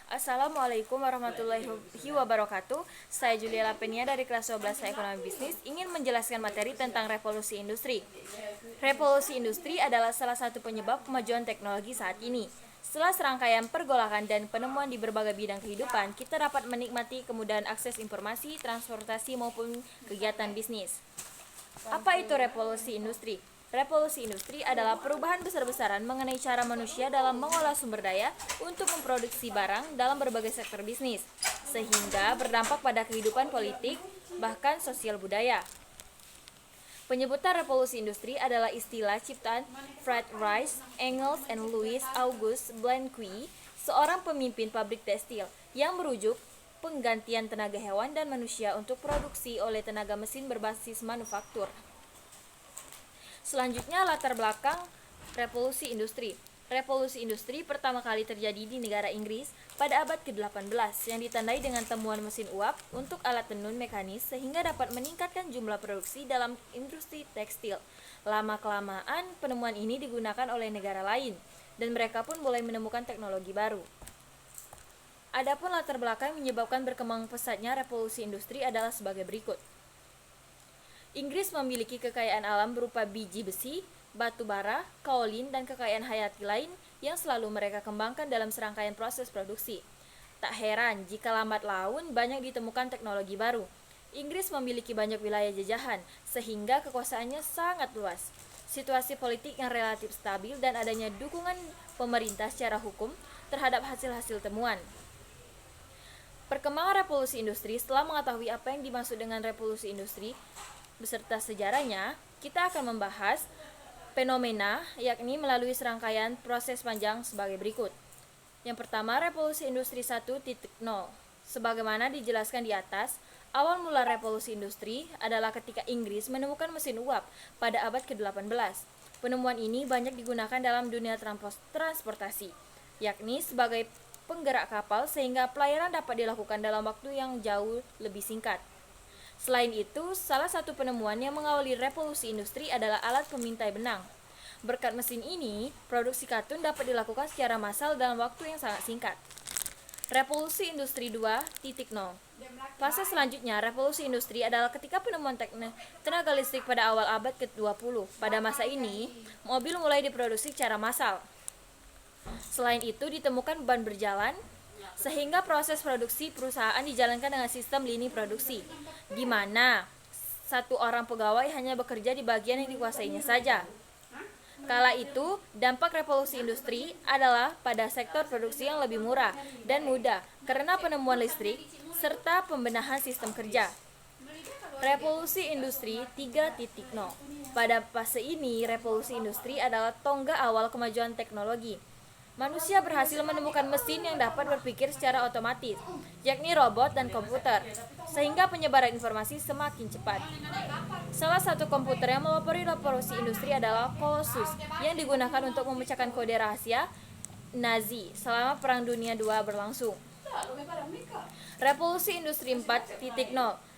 Assalamualaikum warahmatullahi wabarakatuh. Saya Julia Lapenia dari kelas 12 Ekonomi Bisnis ingin menjelaskan materi tentang revolusi industri. Revolusi industri adalah salah satu penyebab kemajuan teknologi saat ini. Setelah serangkaian pergolakan dan penemuan di berbagai bidang kehidupan, kita dapat menikmati kemudahan akses informasi, transportasi maupun kegiatan bisnis. Apa itu revolusi industri? Revolusi industri adalah perubahan besar-besaran mengenai cara manusia dalam mengolah sumber daya untuk memproduksi barang dalam berbagai sektor bisnis, sehingga berdampak pada kehidupan politik, bahkan sosial budaya. Penyebutan revolusi industri adalah istilah ciptaan Friedrich Engels dan Louis August Blanqui, seorang pemimpin pabrik tekstil, yang merujuk penggantian tenaga hewan dan manusia untuk produksi oleh tenaga mesin berbasis manufaktur. Selanjutnya, latar belakang revolusi industri. Revolusi industri pertama kali terjadi di negara Inggris pada abad ke-18 yang ditandai dengan temuan mesin uap untuk alat tenun mekanis sehingga dapat meningkatkan jumlah produksi dalam industri tekstil. Lama-kelamaan, penemuan ini digunakan oleh negara lain dan mereka pun mulai menemukan teknologi baru. Adapun latar belakang yang menyebabkan berkembang pesatnya revolusi industri adalah sebagai berikut. Inggris memiliki kekayaan alam berupa biji besi, batu bara, kaolin, dan kekayaan hayati lain yang selalu mereka kembangkan dalam serangkaian proses produksi. Tak heran jika lambat laun banyak ditemukan teknologi baru. Inggris memiliki banyak wilayah jajahan, sehingga kekuasaannya sangat luas. Situasi politik yang relatif stabil dan adanya dukungan pemerintah secara hukum terhadap hasil-hasil temuan. Perkembangan revolusi industri. Setelah mengetahui apa yang dimaksud dengan revolusi industri beserta sejarahnya, kita akan membahas fenomena, yakni melalui serangkaian proses panjang sebagai berikut. Yang pertama, revolusi industri 1.0. Sebagaimana dijelaskan di atas, awal mula revolusi industri adalah ketika Inggris menemukan mesin uap pada abad ke-18. Penemuan ini banyak digunakan dalam dunia transportasi, yakni sebagai penggerak kapal sehingga pelayaran dapat dilakukan dalam waktu yang jauh lebih singkat. Selain itu, salah satu penemuan yang mengawali revolusi industri adalah alat pemintai benang. Berkat mesin ini, produksi katun dapat dilakukan secara massal dalam waktu yang sangat singkat. Revolusi industri 2.0. Fase selanjutnya, revolusi industri adalah ketika penemuan tenaga listrik pada awal abad ke-20. Pada masa ini, mobil mulai diproduksi secara massal. Selain itu, ditemukan ban berjalan, sehingga proses produksi perusahaan dijalankan dengan sistem lini produksi, di mana satu orang pegawai hanya bekerja di bagian yang dikuasainya saja. Kala itu, dampak revolusi industri adalah pada sektor produksi yang lebih murah dan mudah karena penemuan listrik serta pembenahan sistem kerja. Revolusi industri 3.0. Pada fase ini, revolusi industri adalah tonggak awal kemajuan teknologi. Manusia berhasil menemukan mesin yang dapat berpikir secara otomatis, yakni robot dan komputer, sehingga penyebaran informasi semakin cepat. Salah satu komputer yang melopori revolusi industri adalah Colossus, yang digunakan untuk memecahkan kode rahasia Nazi selama Perang Dunia II berlangsung. Revolusi industri 4.0.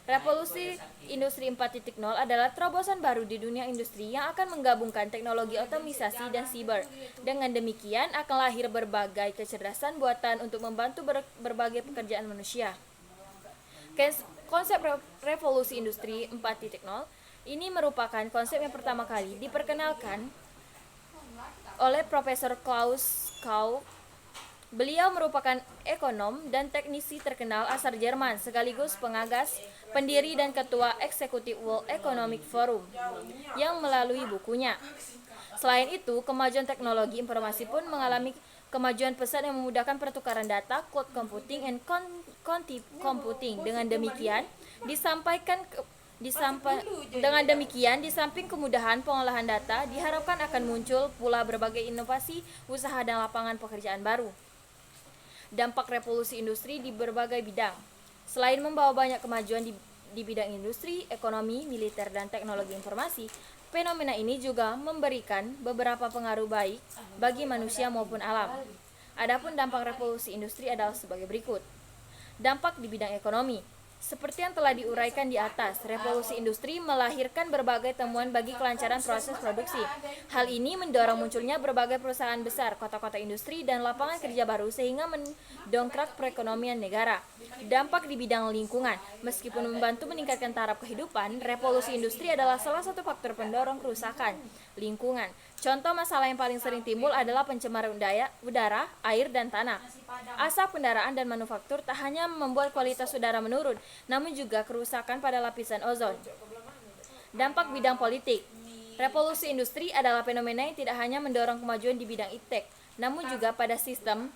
Revolusi industri 4.0 adalah terobosan baru di dunia industri yang akan menggabungkan teknologi otomisasi dan siber. Dengan demikian akan lahir berbagai kecerdasan buatan untuk membantu berbagai pekerjaan manusia. Konsep revolusi industri 4.0 ini merupakan konsep yang pertama kali diperkenalkan oleh Profesor Klaus Schwab. Beliau merupakan ekonom dan teknisi terkenal asal Jerman, sekaligus pengagas, pendiri dan ketua eksekutif World Economic Forum, yang melalui bukunya. Selain itu, kemajuan teknologi informasi pun mengalami kemajuan pesat yang memudahkan pertukaran data, cloud computing, and quantum computing. Dengan demikian, di samping kemudahan pengolahan data, diharapkan akan muncul pula berbagai inovasi, usaha, dan lapangan pekerjaan baru. Dampak revolusi industri di berbagai bidang. Selain membawa banyak kemajuan di bidang industri, ekonomi, militer, dan teknologi informasi, fenomena ini juga memberikan beberapa pengaruh baik bagi manusia maupun alam. Adapun dampak revolusi industri adalah sebagai berikut. Dampak di bidang ekonomi. Seperti yang telah diuraikan di atas, revolusi industri melahirkan berbagai temuan bagi kelancaran proses produksi. Hal ini mendorong munculnya berbagai perusahaan besar, kota-kota industri, dan lapangan kerja baru sehingga mendongkrak perekonomian negara. Dampak di bidang lingkungan. Meskipun membantu meningkatkan taraf kehidupan, revolusi industri adalah salah satu faktor pendorong kerusakan lingkungan. Contoh masalah yang paling sering timbul adalah pencemaran udara, air, dan tanah. Asap kendaraan dan manufaktur tak hanya membuat kualitas udara menurun, namun juga kerusakan pada lapisan ozon. Dampak bidang politik. Revolusi industri adalah fenomena yang tidak hanya mendorong kemajuan di bidang iptek, namun juga pada sistem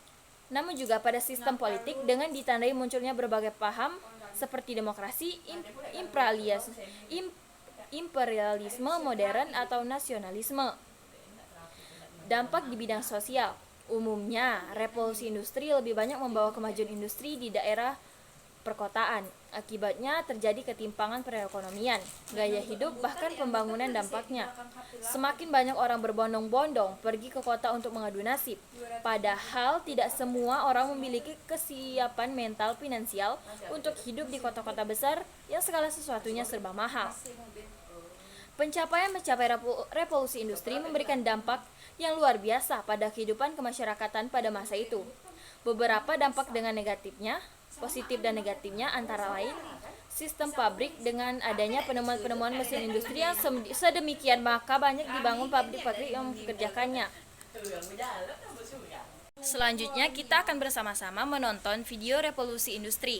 politik dengan ditandai munculnya berbagai paham seperti demokrasi, imperialisme modern atau nasionalisme. Dampak di bidang sosial. Umumnya, revolusi industri lebih banyak membawa kemajuan industri di daerah perkotaan. Akibatnya terjadi ketimpangan perekonomian, gaya hidup, bahkan pembangunan dampaknya. Semakin banyak orang berbondong-bondong pergi ke kota untuk mengadu nasib. Padahal tidak semua orang memiliki kesiapan mental finansial untuk hidup di kota-kota besar yang segala sesuatunya serba mahal. Pencapaian revolusi industri memberikan dampak yang luar biasa pada kehidupan kemasyarakatan pada masa itu. Beberapa dampak dengan negatifnya, positif dan negatifnya antara lain, sistem pabrik dengan adanya penemuan-penemuan mesin industri yang sedemikian maka banyak dibangun pabrik-pabrik yang mempekerjakannya. Selanjutnya kita akan bersama-sama menonton video revolusi industri.